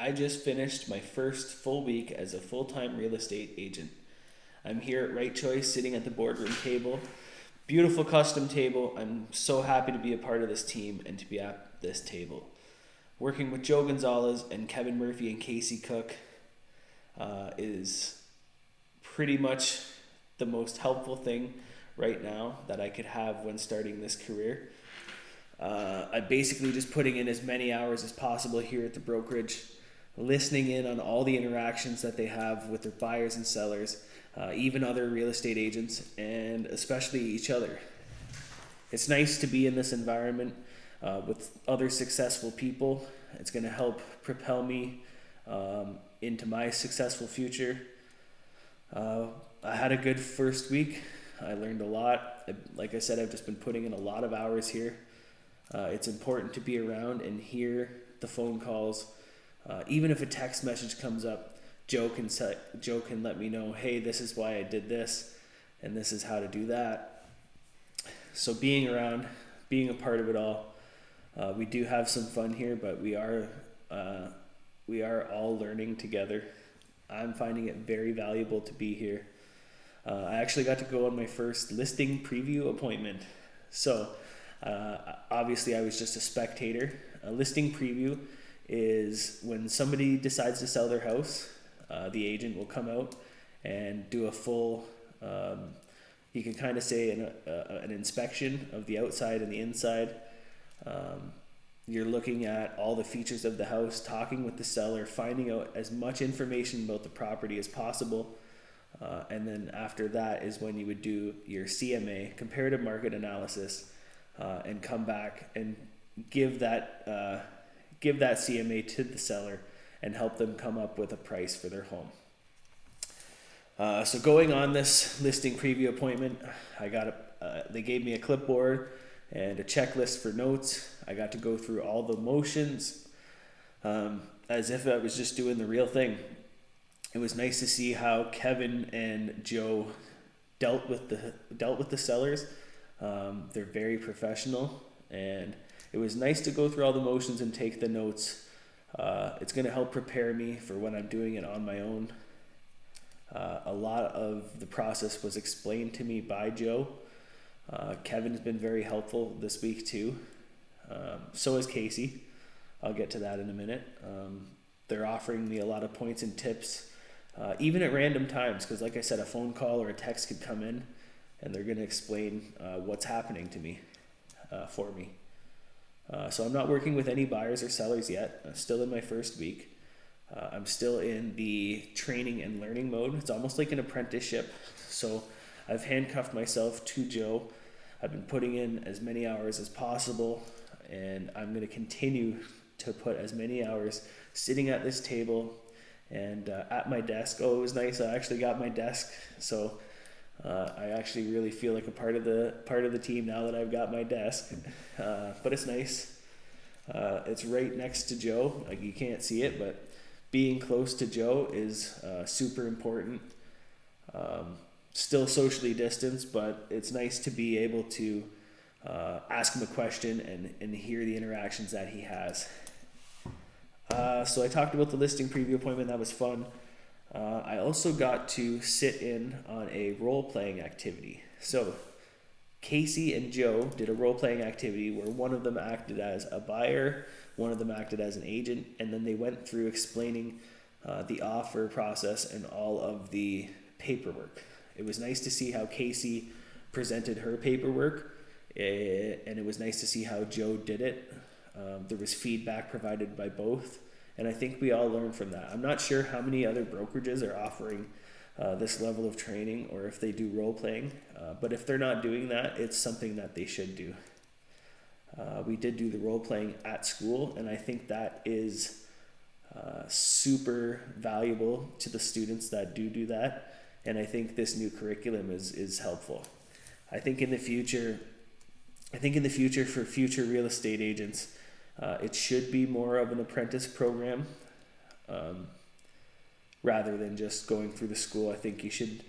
I just finished my first full week as a full-time real estate agent. I'm here at RightChoice sitting at the boardroom table. Beautiful custom table. I'm so happy to be a part of this team and to be at this table. Working with Joe Gonzalez and Kevin Murphy and Casey Cook is pretty much the most helpful thing right now that I could have when starting this career. I'm basically just putting in as many hours as possible here at the brokerage, listening in on all the interactions that they have with their buyers and sellers, even other real estate agents, and especially each other. It's nice to be in this environment with other successful people. It's going to help propel me into my successful future. I had a good first week. I learned a lot. Like I said, I've just been putting in a lot of hours here. It's important to be around and hear the phone calls. Even if a text message comes up, Joe can let me know, hey, this is why I did this, and this is how to do that. So being around, being a part of it all, we do have some fun here, but we are all learning together. I'm finding it very valuable to be here. I actually got to go on my first listing preview appointment. So obviously I was just a spectator. A listing preview is when somebody decides to sell their house, the agent will come out and do a full, you can kind of say an inspection of the outside and the inside. You're looking at all the features of the house, talking with the seller, finding out as much information about the property as possible. And then after that is when you would do your CMA, comparative market analysis, and come back and give that CMA to the seller and help them come up with a price for their home. So going on this listing preview appointment, they gave me a clipboard and a checklist for notes. I got to go through all the motions as if I was just doing the real thing. It was nice to see how Kevin and Joe dealt with the sellers. They're very professional, and it was nice to go through all the motions and take the notes. It's going to help prepare me for when I'm doing it on my own. A lot of the process was explained to me by Joe. Kevin's been very helpful this week too. So is Casey. I'll get to that in a minute. They're offering me a lot of points and tips, even at random times, because like I said, a phone call or a text could come in and they're going to explain what's happening to me, for me. So I'm not working with any buyers or sellers yet. I'm still in my first week. I'm still in the training and learning mode. It's almost like an apprenticeship. So I've handcuffed myself to Joe. I've been putting in as many hours as possible, and I'm going to continue to put as many hours sitting at this table and at my desk. Oh, it was nice. I actually got my desk, so I actually really feel like a part of the team now that I've got my desk. But it's nice. It's right next to Joe. Like, you can't see it, but being close to Joe is super important. Still socially distanced, but it's nice to be able to ask him a question and hear the interactions that he has. So I talked about the listing preview appointment. That was fun. I also got to sit in on a role-playing activity. So Casey and Joe did a role-playing activity where one of them acted as a buyer, one of them acted as an agent, and then they went through explaining the offer process and all of the paperwork. It was nice to see how Casey presented her paperwork, and it was nice to see how Joe did it. There was feedback provided by both, and I think we all learned from that. I'm not sure how many other brokerages are offering this level of training, or if they do role-playing, but if they're not doing that, it's something that they should do. We did do the role-playing at school, and I think that is super valuable to the students that do that. And I think this new curriculum is helpful. I think in the future for future real estate agents, it should be more of an apprentice program rather than just going through the school. I think you should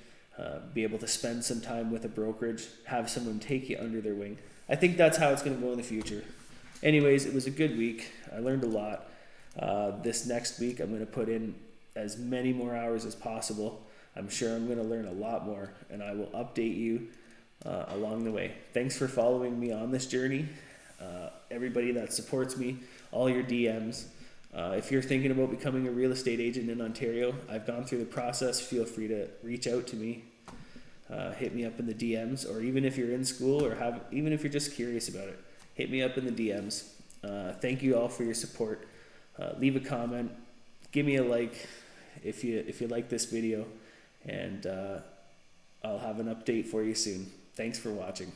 be able to spend some time with a brokerage, have someone take you under their wing. I think that's how it's going to go in the future. Anyways, it was a good week. I learned a lot. This next week, I'm going to put in as many more hours as possible. I'm sure I'm going to learn a lot more, and I will update you along the way. Thanks for following me on this journey. Everybody that supports me, all your DMs. If you're thinking about becoming a real estate agent in Ontario, I've gone through the process. Feel free to reach out to me. Hit me up in the DMs, or even if you're in school or even if you're just curious about it, hit me up in the DMs. Thank you all for your support. Leave a comment, give me a like if you like this video, and I'll have an update for you soon. Thanks for watching.